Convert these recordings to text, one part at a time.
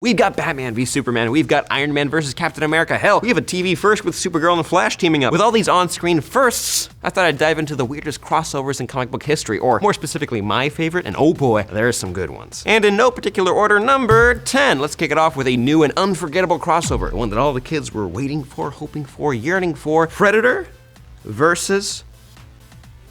We've got Batman v Superman, we've got Iron Man versus Captain America, hell, we have a TV first with Supergirl and Flash teaming up. With all these on-screen firsts, I thought I'd dive into the weirdest crossovers in comic book history, or more specifically my favorite, and oh boy, there's some good ones. And in no particular order, number 10. Let's kick it off with a new and unforgettable crossover, one that all the kids were waiting for, hoping for, yearning for. Predator versus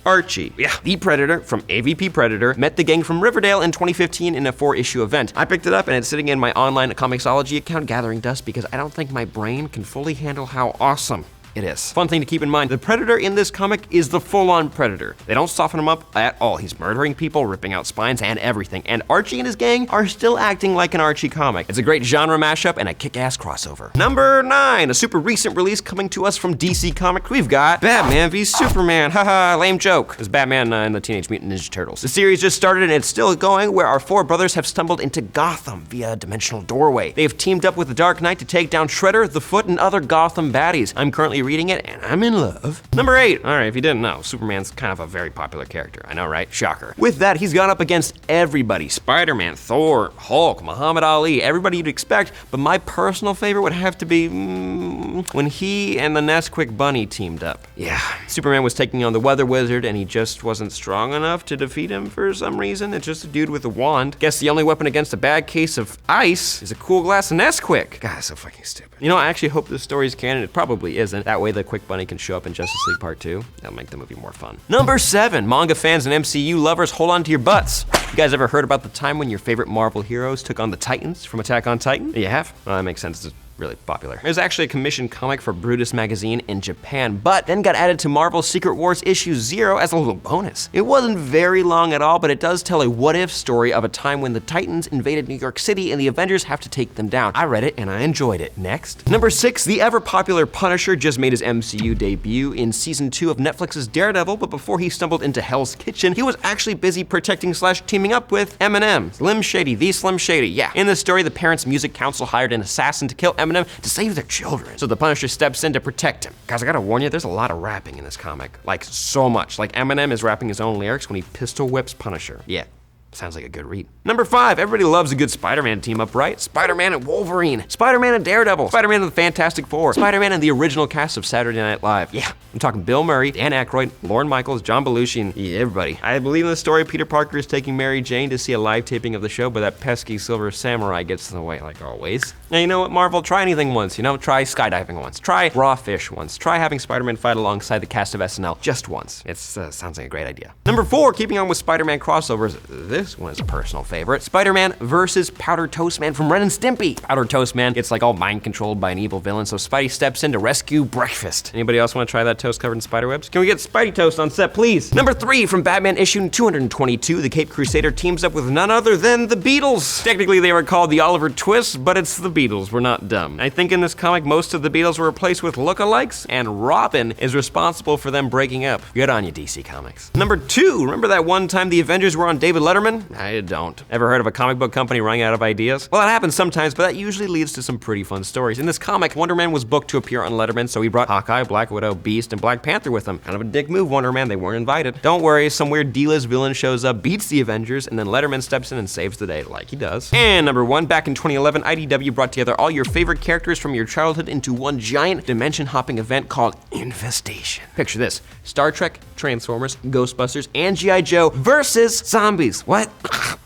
Archie. Yeah, the Predator from AVP Predator met the gang from Riverdale in 2015 in a 4-issue event. I picked it up and it's sitting in my online Comixology account gathering dust because I don't think my brain can fully handle how awesome it is. Fun thing to keep in mind, the Predator in this comic is the full-on Predator. They don't soften him up at all. He's murdering people, ripping out spines, and everything. And Archie and his gang are still acting like an Archie comic. It's a great genre mashup and a kick-ass crossover. Number 9, a super recent release coming to us from DC Comics. We've got Batman v Superman. Haha, lame joke. It's Batman and the Teenage Mutant Ninja Turtles. The series just started and it's still going, where our 4 brothers have stumbled into Gotham via a dimensional doorway. They've teamed up with the Dark Knight to take down Shredder, the Foot, and other Gotham baddies. I'm currently reading it and I'm in love. Number 8, all right, if you didn't know, Superman's kind of a very popular character. I know, right? Shocker. With that, he's gone up against everybody. Spider-Man, Thor, Hulk, Muhammad Ali, everybody you'd expect, but my personal favorite would have to be when he and the Nesquik Bunny teamed up. Yeah, Superman was taking on the Weather Wizard and he just wasn't strong enough to defeat him for some reason. It's just a dude with a wand. Guess the only weapon against a bad case of ice is a cool glass of Nesquik. God, so fucking stupid. You know, I actually hope this story's canon. It probably isn't. That way the Quick Bunny can show up in Justice League Part 2. That'll make the movie more fun. Number 7, manga fans and MCU lovers, hold on to your butts. You guys ever heard about the time when your favorite Marvel heroes took on the Titans from Attack on Titan? You have? Well, that makes sense. It's really popular. It was actually a commissioned comic for Brutus magazine in Japan, but then got added to Marvel's Secret Wars issue 0 as a little bonus. It wasn't very long at all, but it does tell a what-if story of a time when the Titans invaded New York City and the Avengers have to take them down. I read it and I enjoyed it. Next. Number 6, the ever-popular Punisher just made his MCU debut in season 2 of Netflix's Daredevil, but before he stumbled into Hell's Kitchen, he was actually busy protecting / teaming up with Eminem. Slim Shady, the Slim Shady, yeah. In this story, the Parents Music Council hired an assassin to kill Eminem to save their children. So the Punisher steps in to protect him. Guys, I gotta warn you, there's a lot of rapping in this comic. Like, so much. Like, Eminem is rapping his own lyrics when he pistol whips Punisher. Yeah. Sounds like a good read. Number 5, everybody loves a good Spider-Man team up, right? Spider-Man and Wolverine, Spider-Man and Daredevil, Spider-Man and the Fantastic Four, Spider-Man and the original cast of Saturday Night Live. Yeah, I'm talking Bill Murray, Dan Aykroyd, Lorne Michaels, John Belushi, and yeah, everybody. I believe in the story Peter Parker is taking Mary Jane to see a live taping of the show, but that pesky Silver Samurai gets in the way, like always. Now, you know what, Marvel? Try anything once, you know? Try skydiving once. Try raw fish once. Try having Spider-Man fight alongside the cast of SNL just once. It sounds like a great idea. Number 4, keeping on with Spider-Man crossovers, this one is a personal favorite. Spider-Man versus Powder Toast Man from Ren and Stimpy. Powder Toast Man gets like all mind controlled by an evil villain, so Spidey steps in to rescue breakfast. Anybody else want to try that toast covered in spiderwebs? Can we get Spidey Toast on set, please? Number 3, from Batman issue 222, the Cape Crusader teams up with none other than the Beatles. Technically, they were called the Oliver Twists, but it's the Beatles. We're not dumb. I think in this comic, most of the Beatles were replaced with lookalikes, and Robin is responsible for them breaking up. Good on you, DC Comics. Number 2, remember that one time the Avengers were on David Letterman? I don't. Ever heard of a comic book company running out of ideas? Well, it happens sometimes, but that usually leads to some pretty fun stories. In this comic, Wonder Man was booked to appear on Letterman, so he brought Hawkeye, Black Widow, Beast, and Black Panther with him. Kind of a dick move, Wonder Man. They weren't invited. Don't worry, some weird D-list villain shows up, beats the Avengers, and then Letterman steps in and saves the day, like he does. And number 1, back in 2011, IDW brought together all your favorite characters from your childhood into one giant dimension-hopping event called Infestation. Picture this: Star Trek, Transformers, Ghostbusters, and G.I. Joe versus zombies. What?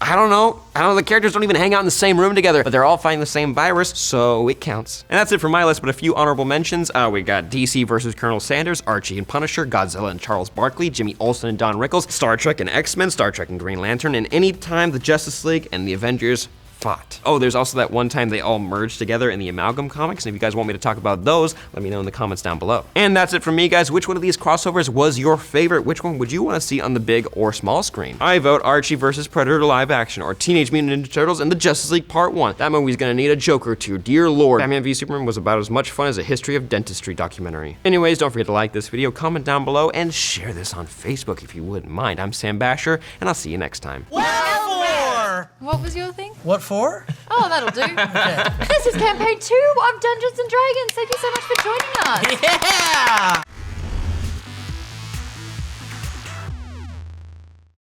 I don't know. The characters don't even hang out in the same room together, but they're all fighting the same virus, so it counts. And that's it for my list, but a few honorable mentions. We got DC versus Colonel Sanders, Archie and Punisher, Godzilla and Charles Barkley, Jimmy Olsen and Don Rickles, Star Trek and X-Men, Star Trek and Green Lantern, and any time the Justice League and the Avengers fought. Oh, there's also that one time they all merged together in the Amalgam comics, and if you guys want me to talk about those, let me know in the comments down below. And that's it from me, guys. Which one of these crossovers was your favorite? Which one would you want to see on the big or small screen? I vote Archie versus Predator live action, or Teenage Mutant Ninja Turtles and the Justice League Part 1. That movie's gonna need a joke or two. Dear Lord. Batman v Superman was about as much fun as a history of dentistry documentary. Anyways, don't forget to like this video, comment down below, and share this on Facebook if you wouldn't mind. I'm Sam Basher, and I'll see you next time. What was your thing? What for? Oh, that'll do. Okay. This is campaign 2 of Dungeons & Dragons. Thank you so much for joining us. Yeah!